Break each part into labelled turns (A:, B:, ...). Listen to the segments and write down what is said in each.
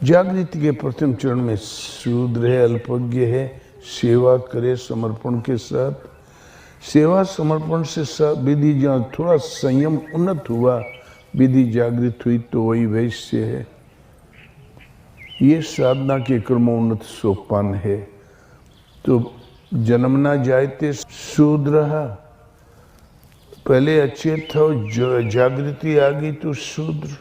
A: जागृति के प्रथम चरण में शूद्र है, अल्पज्ञ है, सेवा करे समर्पण के साथ। सेवा समर्पण से विधि जहाँ थोड़ा संयम उन्नत हुआ, विधि जागृत हुई, तो वही वैश्य है। ये साधना के क्रमोन्नत सोपान है। तो जन्मना जायते शूद्र, पहले अच्छे था, जागृति आ गई तो शूद्र।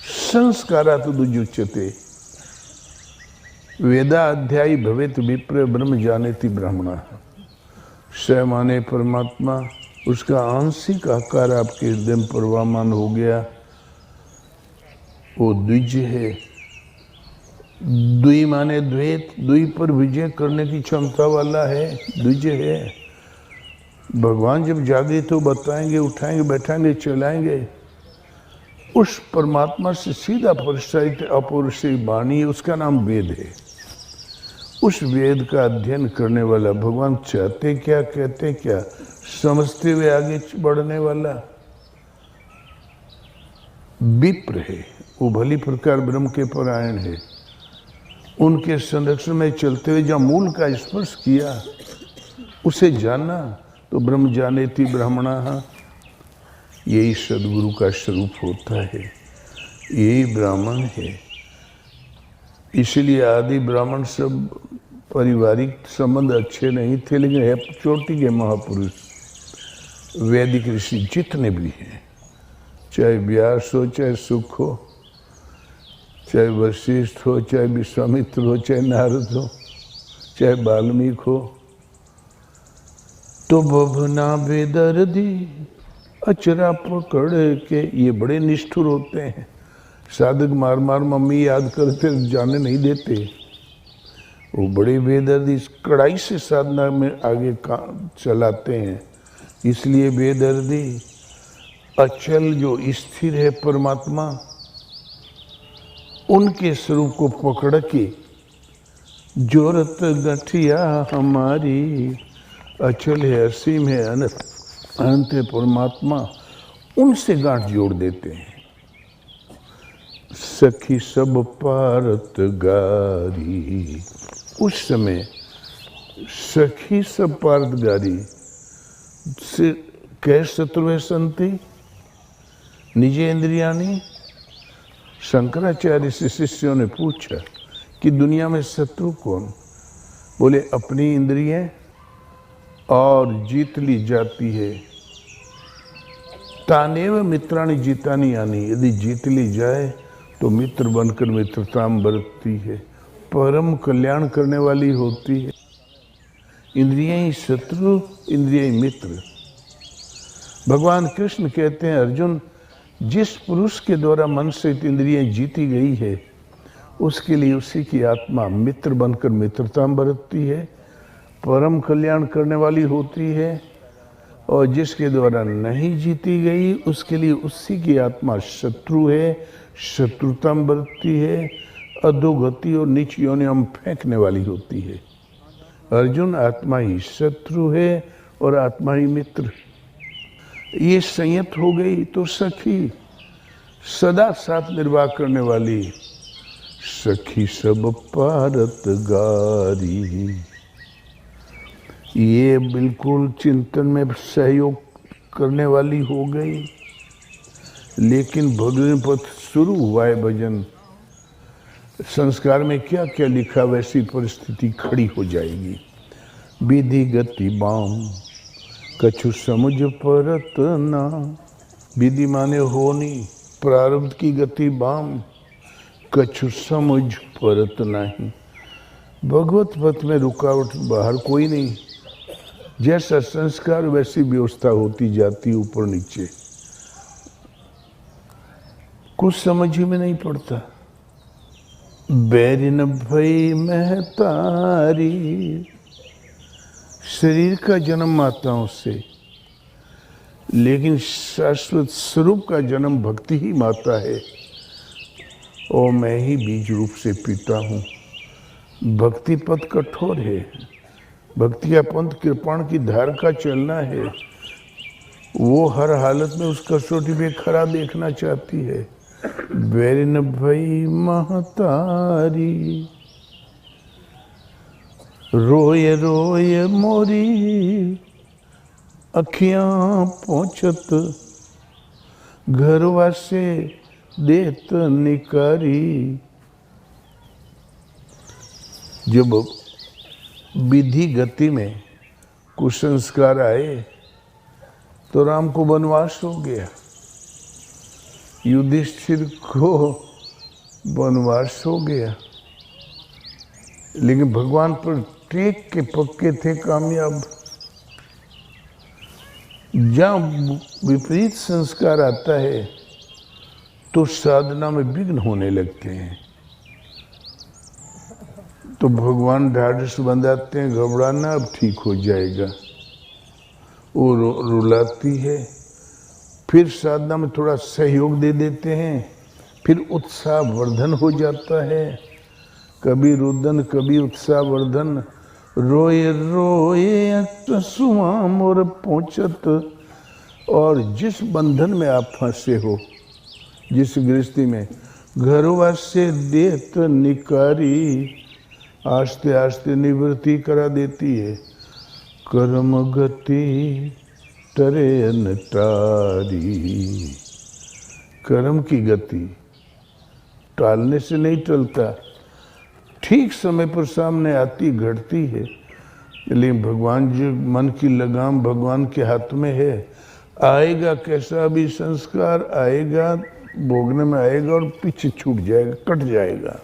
A: संस्कारात् दुजुच्यते, वेदाध्यायी भवेत विप्र ब्रह्म जानेति ब्राह्मणः। स माने परमात्मा, उसका आंशिक आकार आपके हृदय में प्रवाहमान हो गया, वो द्विज है। द्वि माने द्वैत, द्वि पर विजय करने की क्षमता वाला है, द्विज है। भगवान जब जागृत हो बताएंगे, उठाएंगे, बैठाएंगे, चलाएंगे। उस परमात्मा से सीधा परिचय अपौरुषेय वाणी है, उसका नाम वेद है। उस वेद का अध्ययन करने वाला भगवान चाहते क्या, कहते क्या, समझते हुए आगे बढ़ने वाला विप्र है। वो भली प्रकार ब्रह्म के परायण है। उनके संरक्षण में चलते हुए जहाँ मूल का स्पर्श किया, उसे जाना, तो ब्रह्म जानेति ब्राह्मणः। यही सदगुरु का स्वरूप होता है, यही ब्राह्मण है। इसलिए आदि ब्राह्मण सब पारिवारिक संबंध अच्छे नहीं थे, लेकिन है चोटी के महापुरुष वैदिक ऋषि जितने भी हैं, चाहे व्यास हो, चाहे सुख हो, चाहे वशिष्ठ हो, चाहे विश्वामित्र हो, चाहे नारद हो, चाहे वाल्मीकि हो, तो बभना बेदर्दी अचरा पकड़ के, ये बड़े निष्ठुर होते हैं। साधक मार मार मम्मी याद करते, जाने नहीं देते। वो बड़े बेदर्दी कड़ाई से साधना में आगे काम चलाते हैं। इसलिए बेदर्दी अचल जो स्थिर है परमात्मा, उनके स्वरूप को पकड़ के, जोरत गठिया हमारी, अचल है, असीम है, अनंत है परमात्मा, उनसे गांठ जोड़ देते हैं। सखी सब पारत गारी, उस समय सखी सब पारत गारी से कह शत्रुवे संति निजे इंद्रियानी। शंकराचार्य से शिष्यों ने पूछा कि दुनिया में शत्रु कौन? बोले अपनी इंद्रियां, और जीत ली जाती है। तानेव मित्राणी जीतानी आनी, यदि जीत ली जाए तो मित्र बनकर मित्रता बरतती है, परम कल्याण करने वाली होती है। इंद्रियां ही शत्रु, इंद्रियां ही मित्र। भगवान कृष्ण कहते हैं, अर्जुन, जिस पुरुष के द्वारा मन से इंद्रियां जीती गई है, उसके लिए उसी की आत्मा मित्र बनकर मित्रता बरतती है, परम कल्याण करने वाली होती है। और जिसके द्वारा नहीं जीती गई, उसके लिए उसी की आत्मा शत्रु है, शत्रुता बरतती है, अधोगति और नीच योनियों में फेंकने वाली होती है। अर्जुन, आत्मा ही शत्रु है और आत्मा ही मित्र। ये संयत हो गई तो सखी, सदा साथ निर्वाह करने वाली। सखी सब पारत गारी, ये बिल्कुल चिंतन में सहयोग करने वाली हो गई। लेकिन भजन पथ शुरू हुआ है। भजन संस्कार में क्या क्या लिखा, वैसी परिस्थिति खड़ी हो जाएगी। विधि गति बाम कछु समुझ परत ना, विधि माने होनी, प्रारब्ध की गति बाम, कछु समझ परत नहीं। भगवत पथ में रुकावट बाहर कोई नहीं। जैसा संस्कार वैसी व्यवस्था होती जाती, ऊपर नीचे, कुछ समझ ही में नहीं पड़ता। बैरिन भई महतारी, शरीर का जन्म माताओं से, लेकिन शाश्वत स्वरूप का जन्म भक्ति ही माता है। और मैं ही बीज रूप से पिता हूँ। भक्ति पथ कठोर है, भक्ति का पंथ कृपाण की धार का चलना है। वो हर हालत में उस कसौटी पे खरा देखना चाहती है। बैरिन भई महतारी, रोए रोए मोरी अखियां पहुंचत, घर वासे देत निकारी। जब विधि गति में कुसंस्कार आए तो राम को वनवास हो गया, युधिष्ठिर को वनवास हो गया, लेकिन भगवान पर टेक के पक्के थे कामयाब। जहाँ विपरीत संस्कार आता है तो साधना में विघ्न होने लगते हैं, तो भगवान ढाढ़स बंधाते हैं, घबराना अब ठीक हो जाएगा। वो रुलाती है, फिर साधना में थोड़ा सहयोग दे देते हैं, फिर उत्साह वर्धन हो जाता है। कभी रुदन कभी उत्साह वर्धन, रोए रोए सुआ मोर पहुंचत। और जिस बंधन में आप फंसे हो, जिस गृहस्थी में, घरवा से देत निकारी, आस्ते आस्ते निवृत्ति करा देती है। कर्म गति टरे अनटारी, कर्म की गति टालने से नहीं टलता, ठीक समय पर सामने आती घटती है। लेकिन भगवान जो मन की लगाम भगवान के हाथ में है, आएगा कैसा भी संस्कार आएगा, भोगने में आएगा और पीछे छूट जाएगा, कट जाएगा।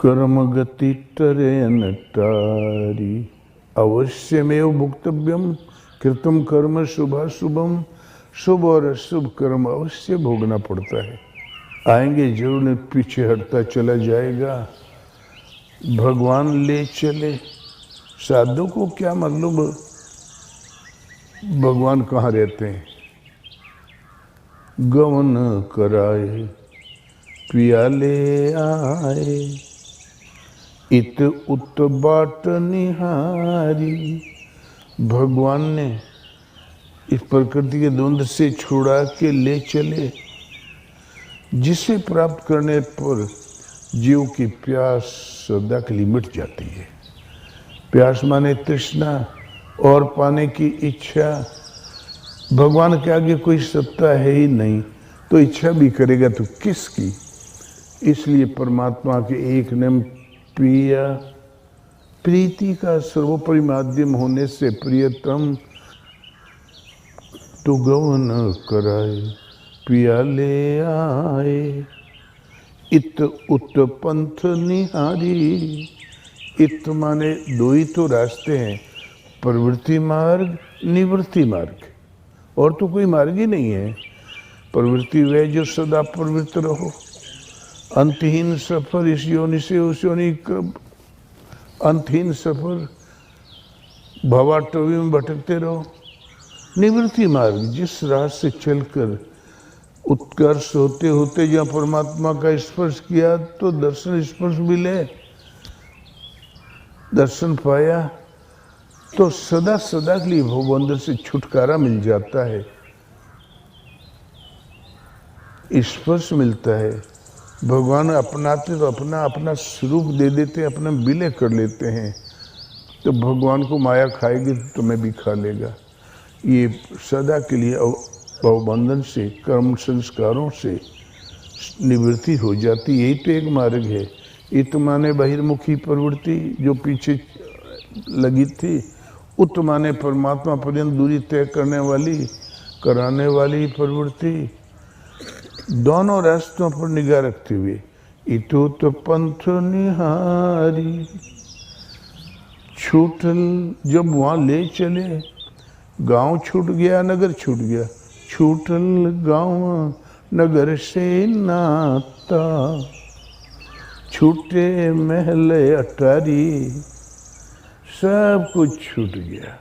A: कर्म गति टरे अनटारी, अवश्यमेव भुक्तव्यम कृतम कर्म शुभाशुभम, शुभ और अशुभ कर्म अवश्य भोगना पड़ता है। आएंगे जरूर, नहीं पीछे हटता चला जाएगा। भगवान ले चले, साधु को क्या मालूम भगवान कहाँ रहते हैं। गवन कराए पिया ले आए, इत उत बाट निहारी। भगवान ने इस प्रकृति के द्वंद से छुड़ा के ले चले, जिसे प्राप्त करने पर जीव की प्यास सदा के लिए मिट जाती है। प्यास माने तृष्णा और पाने की इच्छा। भगवान के आगे कोई सत्ता है ही नहीं, तो इच्छा भी करेगा तो किसकी। इसलिए परमात्मा के एक नाम प्रिया, प्रीति का सर्वोपरि माध्यम होने से प्रियतम, तो गवन कराए पिया ले आए, इत उत पंथ निहारी। इत माने दो ही तो रास्ते हैं, प्रवृत्ति मार्ग निवृत्ति मार्ग, और तो कोई मार्ग ही नहीं है। प्रवृत्ति वह जो सदा प्रवृत्त रहो, अंतहीन सफर इस योनि से उस योनि का अंतहीन सफर, भवाटवी में भटकते रहो। निवृत्ति मार्ग जिस राह से चलकर उत्कर्ष होते होते जहाँ परमात्मा का स्पर्श किया तो दर्शन स्पर्श मिले, दर्शन पाया तो सदा सदा के लिए भवबंधन से छुटकारा मिल जाता है, स्पर्श मिलता है। भगवान अपनाते तो अपना अपना स्वरूप दे देते, अपना विलय कर लेते हैं। तो भगवान को माया खाएगी तो तुम्हें भी खा लेगा। ये सदा के लिए भवबंधन से, कर्म संस्कारों से निवृत्ति हो जाती। यही तो एक मार्ग है। इत माने बहिर्मुखी प्रवृत्ति जो पीछे लगी थी, उत माने परमात्मा पर्यंत दूरी तय करने वाली, कराने वाली प्रवृत्ति। दोनों रास्तों पर निगाह रखते हुए इतो तो पंथ निहारी। छूटल जब वहाँ ले चले, गांव छूट गया, नगर छूट गया। छूटल गांव नगर से नाता, छूटे महल अटारी, सब कुछ छूट गया।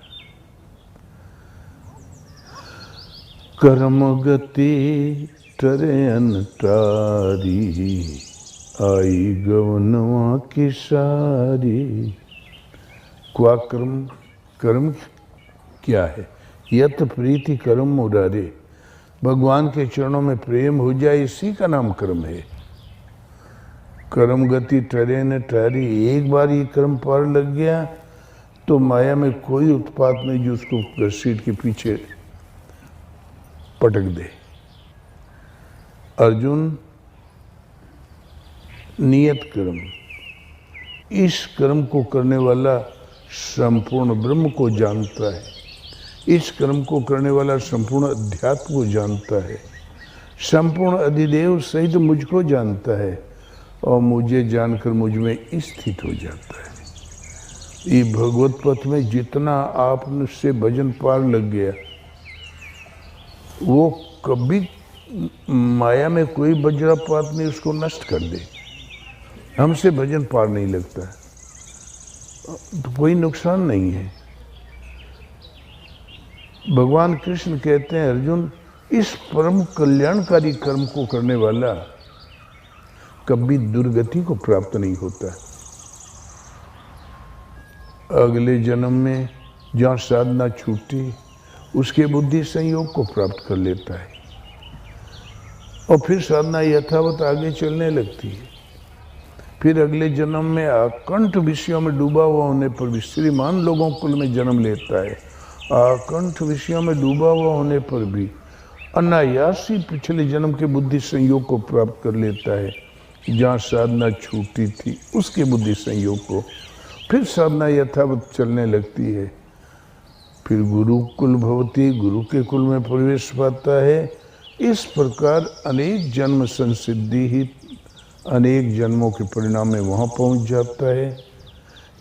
A: कर्म गति टरे अनटारी, आई गवनवा की सारी। क्या कर्म, कर्म क्या है? यत प्रीति कर्म मुरारे, भगवान के चरणों में प्रेम हो जाए, इसी का नाम कर्म है। कर्म गति टरे न टारी, एक बार ये कर्म पार लग गया तो माया में कोई उत्पात नहीं जो उसको घसीट के पीछे पटक दे। अर्जुन, नियत कर्म, इस कर्म को करने वाला संपूर्ण ब्रह्म को जानता है, इस कर्म को करने वाला संपूर्ण अध्यात्म को जानता है, संपूर्ण अधिदेव सहित मुझको जानता है और मुझे जानकर मुझ में स्थित हो जाता है। ये भगवत पथ में जितना आपसे भजन पार लग गया, वो कभी माया में कोई वज्रपात नहीं उसको नष्ट कर दे। हमसे भजन पार नहीं लगता तो कोई नुकसान नहीं है। भगवान कृष्ण कहते हैं, अर्जुन, इस परम कल्याणकारी कर्म को करने वाला कभी दुर्गति को प्राप्त नहीं होता। अगले जन्म में जहाँ साधना छूटी, उसके बुद्धि संयोग को प्राप्त कर लेता है और फिर साधना यथावत आगे चलने लगती है। फिर अगले जन्म में आकंठ विषयों में डूबा हुआ होने पर भी श्रीमान लोगों कुल में जन्म लेता है। आकंठ विषयों में डूबा हुआ होने पर भी अनायास ही पिछले जन्म के बुद्धि संयोग को प्राप्त कर लेता है। जहाँ साधना छूटी थी उसके बुद्धि संयोग को, फिर साधना यथावत चलने लगती है। फिर गुरुकुल भवती, गुरु के कुल में प्रवेश पाता है। इस प्रकार अनेक जन्म संसिद्धि ही अनेक जन्मों के परिणाम में वहाँ पहुँच जाता है,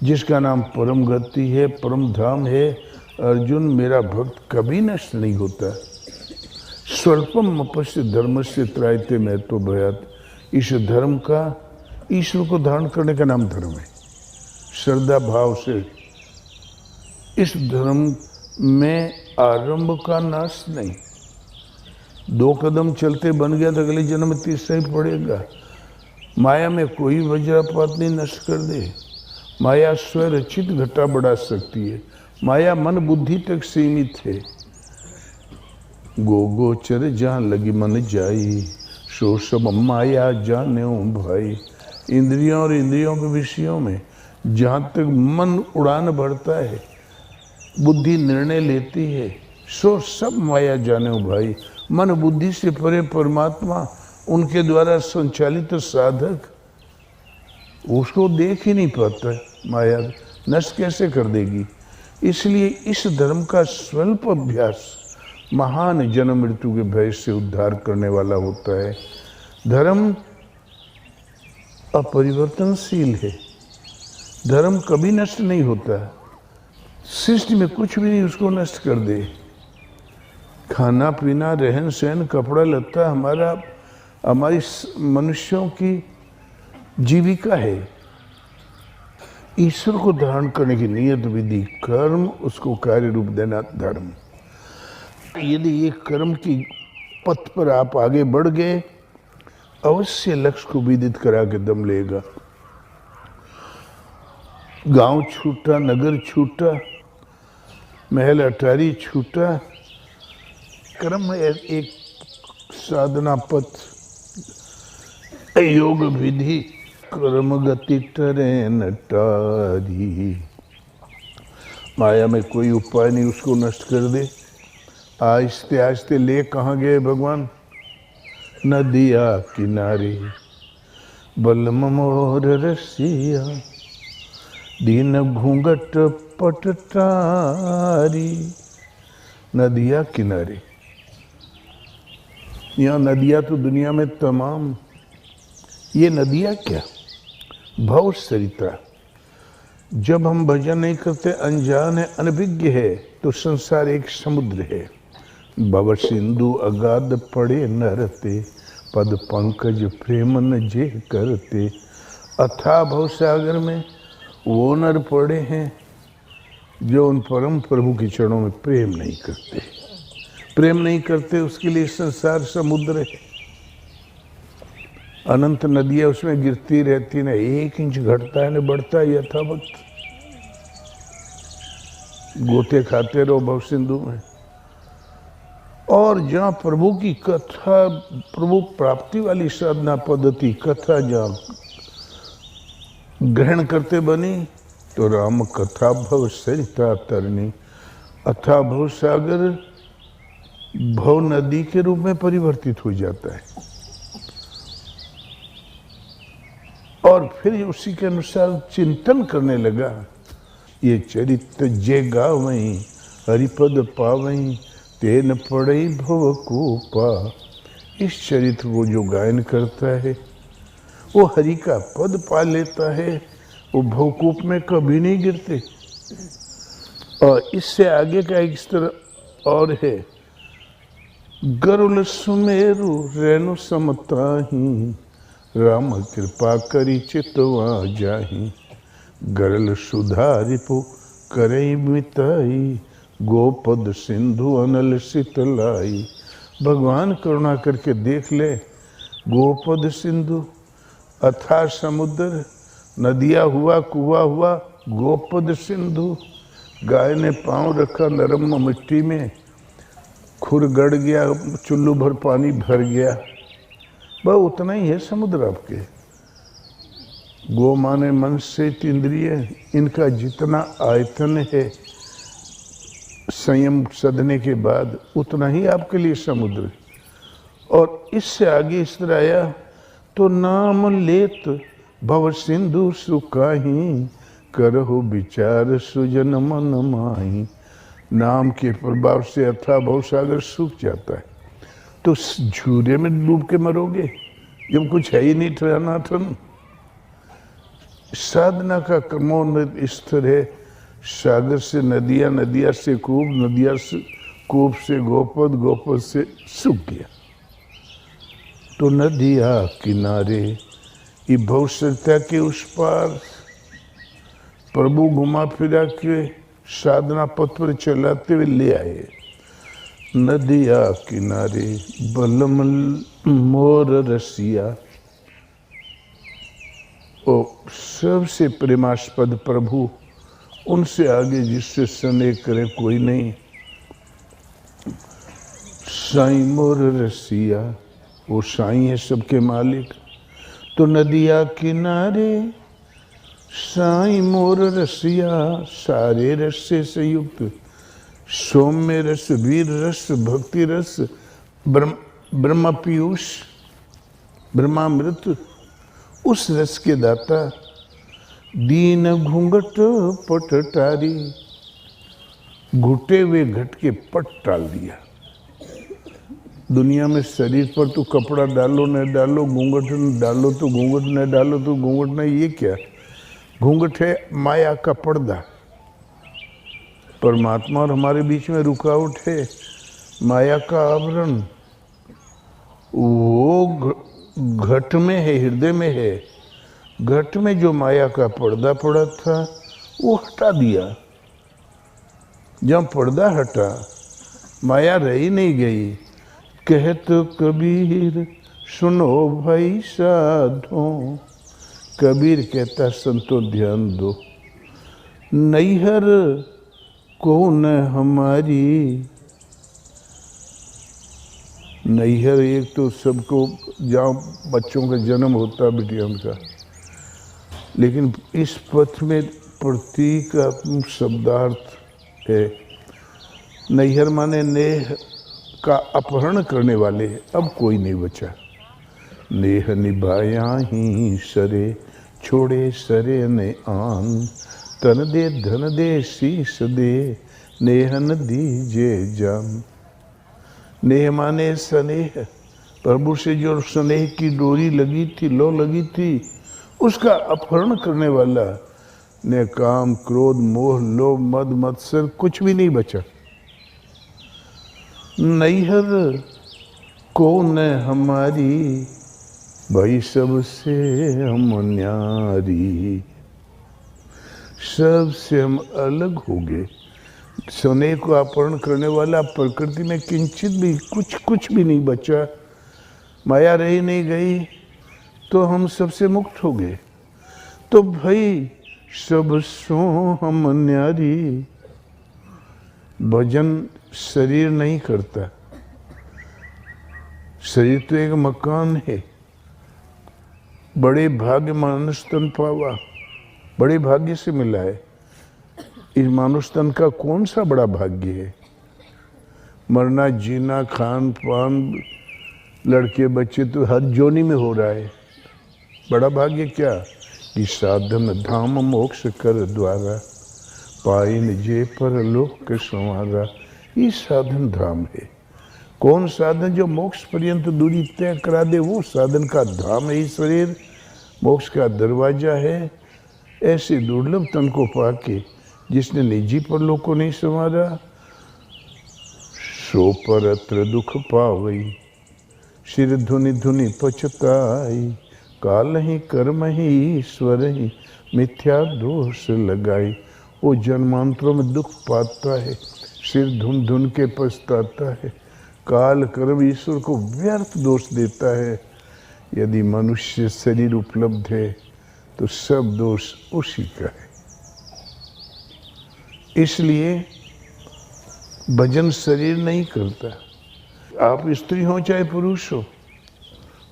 A: जिसका नाम परम गति है, परम धाम है। अर्जुन, मेरा भक्त कभी नष्ट नहीं होता। स्वल्पम अपश्य धर्मस्य त्रायते महत्व भयात, इस धर्म का, ईश्वर को धारण करने का नाम धर्म है। श्रद्धा भाव से इस धर्म में आरंभ का नाश नहीं। 2 कदम चलते बन गया तो अगले जन्म में तीसरा ही पड़ेगा। माया में कोई वज्रपात नहीं नष्ट कर दे। माया स्वरचित घटा बढ़ा सकती है। माया मन बुद्धि तक सीमित है। गोचर जहाँ लगी मन जाई, सो सब माया जाने भाई। इंद्रियों और इंद्रियों के विषयों में जहाँ तक मन उड़ान भरता है, बुद्धि निर्णय लेती है, सो सब माया जाने भाई। मन बुद्धि से परे परमात्मा, उनके द्वारा संचालित साधक, उसको देख ही नहीं पाता। माया नष्ट कैसे कर देगी? इसलिए इस धर्म का स्वल्प अभ्यास महान जन्म मृत्यु के भय से उद्धार करने वाला होता है। धर्म अपरिवर्तनशील है। धर्म कभी नष्ट नहीं होता। सृष्टि में कुछ भी नहीं उसको नष्ट कर दे। खाना पीना, रहन सहन, कपड़ा लत्ता हमारी मनुष्यों की जीविका है। ईश्वर को धारण करने की नियत विधि कर्म, उसको कार्य रूप देना धर्म। यदि ये कर्म की पथ पर आप आगे बढ़ गए, अवश्य लक्ष्य को विदित करा के दम लेगा। गांव छूटा, नगर छूटा, महल अटारी छूटा, कर्म एक साधना पथ, योग विधि, कर्म गति टरे न टारी। माया में कोई उपाय नहीं उसको नष्ट कर दे। आहिस्ते आहिस्ते ले कहाँ गए भगवान? नदिया किनारे बलम मोर रसिया, दीन घूंघट पटटारी। नदिया किनारे, यहाँ नदियाँ तो दुनिया में तमाम, ये नदियाँ क्या? भव सरिता। जब हम भजन नहीं करते, अनजान है, अनभिज्ञ है, तो संसार एक समुद्र है। भव सिंधु अगाध पड़े नरते, पद पंकज प्रेम न जे करते। अथाह भव सागर में वो नर पड़े हैं जो उन परम प्रभु के चरणों में प्रेम नहीं करते। प्रेम नहीं करते, उसके लिए संसार समुद्र है। अनंत नदियाँ उसमें गिरती रहती, न 1 इंच घटता है न बढ़ता है यथावत। गोते खाते रहो भव सिंधु में। और जहाँ प्रभु की कथा, प्रभु प्राप्ति वाली साधना पद्धति कथा जहाँ ग्रहण करते बनी, तो राम कथा भव सरिता तरनी, अथा भव सागर भव नदी के रूप में परिवर्तित हो जाता है। और फिर उसी के अनुसार चिंतन करने लगा, ये चरित्र जे गावई हरिपद पावई तेन पड़ई भव कूपा। इस चरित्र को जो गायन करता है वो हरि का पद पा लेता है, वो भवकूप में कभी नहीं गिरते। और इससे आगे का एक स्तर और है, गरुल सुमेरु रेणु समताही, राम कृपा करी चितवा जाही, गरल सुधारिपु करई मिताई, गोपद सिंधु अनल शीतलाई। भगवान करुणा करके देख ले, गोपद सिंधु अथाह समुद्र, नदिया हुआ कुआ हुआ, गोपद सिंधु, गाय ने पांव रखा नरम मिट्टी में, खुर गड़ गया, चुल्लू भर पानी भर गया, बस उतना ही है समुद्र आपके। गो माने मन से इंद्रिय, इनका जितना आयतन है संयम सधने के बाद उतना ही आपके लिए समुद्र। और इससे आगे इस तरह आया, तो नाम लेत भव सिंधु सुखाही, करहु विचार सुजन मन माही। नाम के प्रभाव से अथाह भवसागर सूख जाता है, तो झूरे में डूब के मरोगे जब कुछ है ही नहीं ठहराना था। साधना का क्रमोन्नत स्तर है, सागर से नदिया, नदिया से कूप, नदिया से कूप से गोपद, गोपद से सूख गया। तो नदिया किनारे ये भवसरिता के उस पार प्रभु घुमा फिरा के साधना पथ पर चलाते हुए ले आए। नदिया किनारे बलम मोर रसिया, ओ सबसे प्रेमास्पद प्रभु, उनसे आगे जिससे स्नेह करे कोई नहीं। साईं मोर रसिया, वो साईं है सबके मालिक। तो नदिया किनारे साईं मोर रसिया, सारे रस से संयुक्त, सौम्य रस, वीर रस, भक्ति रस, ब्रह्म पीयूष, ब्रह्मामृत, उस रस के दाता। दीन घूंघट पट टारी, घुटे हुए घट के पट टाल दिया। दुनिया में शरीर पर तो कपड़ा डालो न डालो, घूंघट न डालो तो घूंघट न डालो तो घूंघट न, ये क्या घूंघट है? माया का पर्दा। परमात्मा और हमारे बीच में रुकावट है माया का आवरण। वो घट में है, हृदय में है। घट में जो माया का पर्दा पड़ा था वो हटा दिया। जब पर्दा हटा, माया रही नहीं गई। कहत कबीर सुनो भाई साधो, कबीर कहता संतो ध्यान दो, नैहर कौन हमारी। नैहर एक तो सबको जहाँ बच्चों का जन्म होता बिटिया उनका, लेकिन इस पथ में प्रतीक शब्दार्थ है। नैहर माने नेह का अपहरण करने वाले, अब कोई नहीं बचा। नेह निभाया ही सरे, छोड़े सरे ने आन, तन दे धन दे शीस दे, नेहन दीजे जान। नेह माने स्नेह, प्रभु से जो स्नेह की डोरी लगी थी, लो लगी थी, उसका अपहरण करने वाला ने काम, क्रोध, मोह, लोभ, मद, मत्सर कुछ भी नहीं बचा। नैहर कौन हमारी, भाई सबसे हम न्यारी। सबसे हम अलग हो गए। स्नेह को अपहरण करने वाला, प्रकृति में किंचित भी कुछ भी नहीं बचा। माया रही नहीं गई तो हम सबसे मुक्त हो गए। तो भाई सब सो हम न्यारी। भजन शरीर नहीं करता, शरीर तो एक मकान है। बड़े भाग्य मानुष तन पावा, बड़े भाग्य से मिला है। इस मानुष तन का कौन सा बड़ा भाग्य है? मरना जीना खान पान लड़के बच्चे तो हर जोनी में हो रहा है। बड़ा भाग्य क्या कि साधन धाम मोक्ष कर द्वारा पाइन जे पर लोक संवारा। ये साधन धाम है। कौन साधन जो मोक्ष पर्यंत दूरी तय करा दे, वो साधन का धाम है। इस शरीर मोक्ष का दरवाजा है। ऐसे दुर्लभ तन को पाके जिसने निजी परलोक को नहीं संवारा, सो परत्र दुख पावई सिर धुनि धुनि पछताई। काल ही कर्म ही ईश्वर ही मिथ्या दोष लगाई। वो जन्मांतरों में दुख पाता है, सिर धुन धुन के पछताता है। काल कर्म ईश्वर को व्यर्थ दोष देता है। यदि मनुष्य शरीर उपलब्ध है तो सब दोष उसी का है। इसलिए भजन शरीर नहीं करता। आप स्त्री हो चाहे पुरुष हो,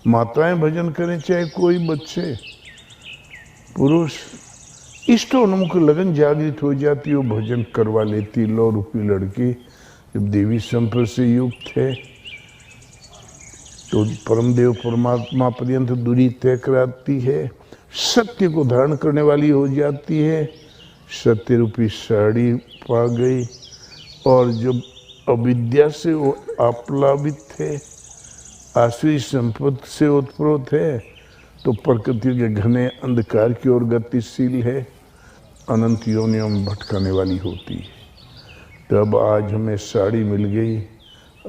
A: माताएं भजन करें चाहे कोई बच्चे, पुरुष, इष्टोन्मुख लगन जागृत हो जाती, वो भजन करवा लेती। लौ रूपी लड़की जब देवी संपर्क से युक्त है तो परमदेव परमात्मा पर्यंत दूरी तय कराती है। सत्य को धारण करने वाली हो जाती है। सत्य रूपी साड़ी पा गई। और जब अविद्या से वो आप्लावित थे, आश्री संपत्ति से उत्प्रोत है, तो प्रकृति के घने अंधकार की ओर गतिशील है, अनंत योनियों में भटकाने वाली होती है। तब आज हमें साड़ी मिल गई,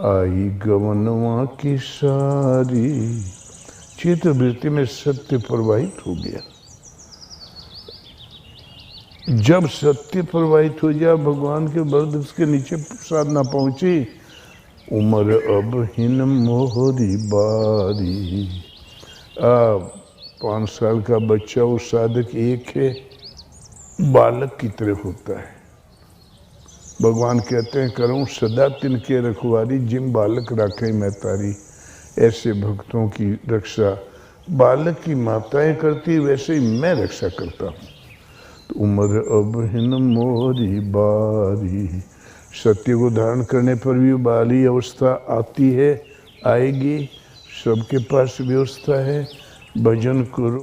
A: आई गवनवा की सारी। चित्तवृत्ति में सत्य प्रवाहित हो गया। जब सत्य प्रवाहित हो जाए, भगवान के वरद उसके नीचे साधना पहुंची। उम्र अब हिन मोहरी बारी। 5 साल का बच्चा वो साधक एक है, बालक की तरह होता है। भगवान कहते हैं, करूं सदा तिनके रखवारी, जिम बालक राखे मैं तारी। ऐसे भक्तों की रक्षा बालक की माताएं करती, वैसे ही मैं रक्षा करता हूँ। तो उम्र अब हिन मोरी बारी। सत्य को धारण करने पर भी बाली अवस्था आती है, आएगी। सबके पास व्यवस्था है। भजन करो।